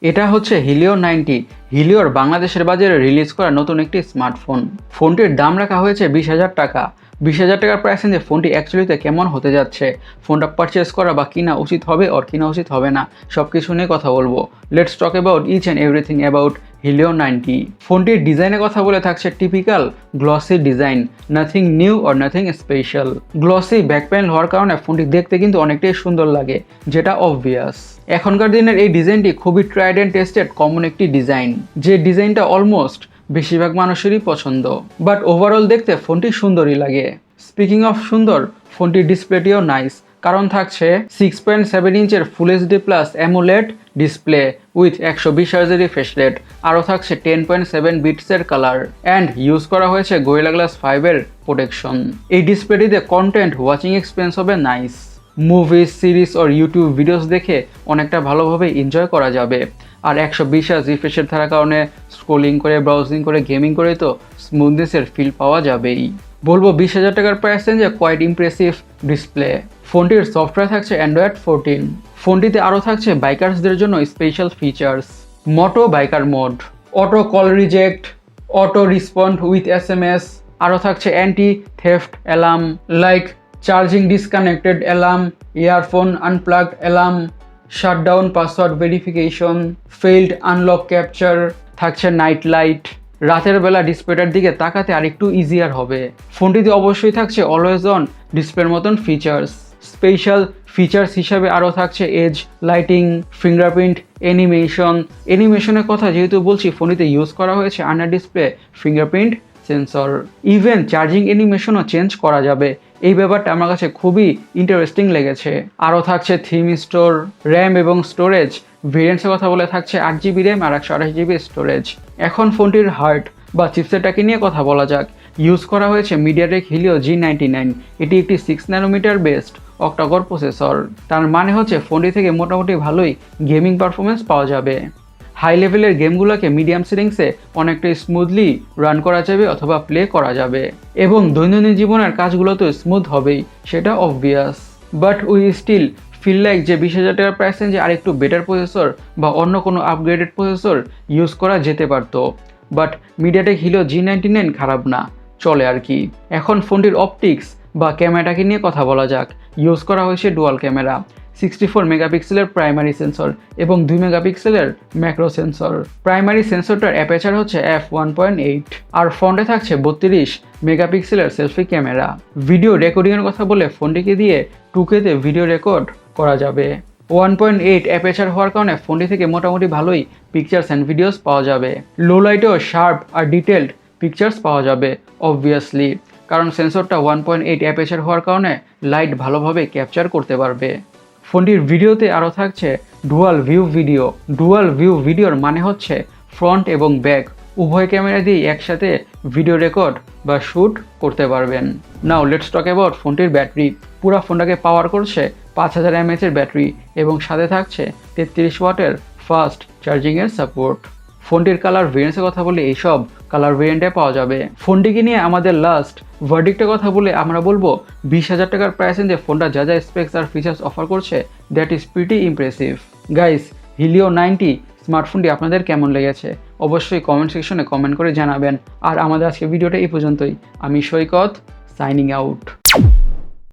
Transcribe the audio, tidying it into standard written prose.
এটা হচ্ছে হিলিও 90। হিলিওর বাংলাদেশের বাজারে রিলিজ করা নতুন একটি স্মার্টফোন। ফোনটির দাম রাখা হয়েছে 20,000 টাকা। 20,000 টাকার প্রাইস যে ফোনটি অ্যাকচুয়ালিতে কেমন হতে যাচ্ছে, ফোনটা পারচেস করা বা কিনা উচিত হবে আর কিনা উচিত হবে না, সব কিছু নিয়ে কথা বলবো। Let's talk about each and everything about Helio 90। ফোনটির ডিজাইনের কথা বলে থাকছে typical glossy design, nothing new or nothing special. Glossy back panel হওয়ার কারণে ফোনটি দেখতে কিন্তু অনেকটাই সুন্দর লাগে, যেটা অবভিয়াস। এখনকার দিনের এই ডিজাইনটি খুবই ট্রাইড অ্যান্ড টেস্টেড কমন একটি ডিজাইন, যে ডিজাইনটা অলমোস্ট বেশিরভাগ মানুষেরই পছন্দ। বাট ওভারঅল দেখতে ফোনটি সুন্দরই লাগে। স্পিকিং অফ সুন্দর, ফোনটির ডিসপ্লেটিও নাইস, কারণ থাকছে 6.7 ইঞ্চের full HD plus AMOLED display with 120 হার্জের রিফ্রেশ রেট, আরও থাকছে 10.7 বিটসের কালার, অ্যান্ড ইউজ করা হয়েছে গোরিলা গ্লাস 5 প্রোটেকশন। এই ডিসপ্লেটিতে কন্টেন্ট ওয়াচিং এক্সপিরিয়েন্স হবে নাইস। মুভিজ, সিরিজ ও ইউটিউব ভিডিওস দেখে অনেকটা ভালোভাবে এনজয় করা যাবে। আর 120 হার্জ রিফ্রেশের থাকার কারণে স্ক্রোলিং করে, ব্রাউজিং করে, গেমিং করে তো স্মুথনেসের ফিল পাওয়া যাবেই। বলবো 20,000 টাকার প্রাইস রেঞ্জে কোয়াইট ইমপ্রেসিভ ডিসপ্লে। ফোনটির সফটওয়্যার থাকছে অ্যান্ড্রয়েড 14। ফোনটিতে আরও থাকছে বাইকার্সদের জন্য special features, moto biker mode, auto call reject, auto respond with SMS, আরও থাকছে anti theft alarm like charging disconnected alarm, earphone unplugged alarm, shutdown password verification, failed unlock capture, থাকছে নাইট লাইট, রাতের বেলা ডিসপ্লেটার দিকে তাকাতে আরেকটু ইজিয়ার হবে। ফোনটিতে অবশ্যই থাকছে অলওয়েজ অন ডিসপ্লের মতন ফিচার্স। স্পেশাল ফিচার্স হিসাবে আরও থাকছে এজ লাইটিং, ফিঙ্গারপ্রিন্ট অ্যানিমেশনের কথা যেহেতু বলছি, ফোনটিতে ইউজ করা হয়েছে under display fingerprint sensor. Even charging অ্যানিমেশনও চেঞ্জ করা যাবে। এই ব্যাপারটা আমার কাছে খুবই ইন্টারেস্টিং লেগেছে। আরও থাকছে থিম স্টোর, র্যাম এবং স্টোরেজ ভেরিয়েন্টসের কথা বলে থাকছে 8GB র্যাম আর 128GB স্টোরেজ। এখন ফোনটির হার্ট বা চিপসেটটাকে নিয়ে কথা বলা যাক। ইউজ করা হয়েছে মিডিয়াটেক হিলিও G99। এটি একটি 6 ন্যানোমিটার বেসড অক্টাকোর প্রসেসর। তার মানে হচ্ছে ফোনটি থেকে মোটামুটি ভালোই গেমিং পারফরমেন্স পাওয়া যাবে। হাই লেভেলের গেমগুলোকে মিডিয়াম সেটিংসে অনেকটা স্মুথলি রান করা যাবে অথবা প্লে করা যাবে, এবং দৈনন্দিন জীবনের কাজগুলো তো স্মুথ হবেই, সেটা obvious. But we still feel like যে 20,000 টাকার প্রাইস রেঞ্জে আরেকটু বেটার প্রসেসর বা অন্য কোনো আপগ্রেডেড প্রসেসর ইউজ করা যেতে পারতো। বাট মিডিয়াটেক হিলিও G99 খারাপ না, চলে আর কি। এখন ফোনটির অপটিক্স বা ক্যামেরাটাকে নিয়ে কথা বলা যাক। ইউজ করা হয়েছে ডুয়াল ক্যামেরা, 64 মেগাপিক্সেলের প্রাইমারি সেন্সর এবং 2 মেগাপিক্সেলের ম্যাক্রো সেন্সর। প্রাইমারি সেন্সরটার অ্যাপারচার হচ্ছে f1.8, আর ফ্রন্টে থাকছে 32 মেগাপিক্সেলের সেলফি ক্যামেরা। ভিডিও রেকর্ডিংয়ের কথা বলে ফোনটিকে দিয়ে 2K-তে ভিডিও রেকর্ড করা যাবে। 1.8 অ্যাপারচার হওয়ার কারণে ফোনটি থেকে মোটামুটি ভালোই পিকচার্স অ্যান্ড ভিডিওস পাওয়া যাবে। লো লাইটেও শার্প আর ডিটেলড পিকচার্স পাওয়া যাবে অবভিয়াসলি, কারণ সেন্সরটা 1.8 অ্যাপারচার হওয়ার কারণে লাইট ভালোভাবে ক্যাপচার করতে পারবে। ফোনটির ভিডিওতে আরও থাকছে ডুয়াল ভিউ ভিডিওর মানে হচ্ছে ফ্রন্ট এবং ব্যাক উভয় ক্যামেরা দিয়ে একসাথে ভিডিও রেকর্ড বা শ্যুট করতে পারবেন। নাও লেটস টক অ্যাবাউট ফোনটির ব্যাটারি। পুরো ফোনটাকে পাওয়ার করছে 5000 mAh ব্যাটারি এবং সাথে থাকছে 33 ওয়াটের ফাস্ট চার্জিংয়ের সাপোর্ট। ফোনটির কালার ভেরিয়েন্টসের কথা বলে এইসব কালার ভেরিয়েন্টে পাওয়া যাবে। ফোনটিকে নিয়ে আমাদের লাস্ট ভার্ডিক্টের কথা বলে আমরা বলবো 20,000 টাকার প্রাইস রেঞ্জে ফোনটা যা যা স্পেক্স আর ফিচার্স অফার করছে, that is pretty impressive. Guys, Helio 90 স্মার্টফোনটি আপনাদের কেমন লেগেছে অবশ্যই কমেন্ট সেকশনে কমেন্ট করে জানাবেন। আর আমাদের আজকে ভিডিওটা এই পর্যন্তই। আমি সৈকত, সাইনিং আউট।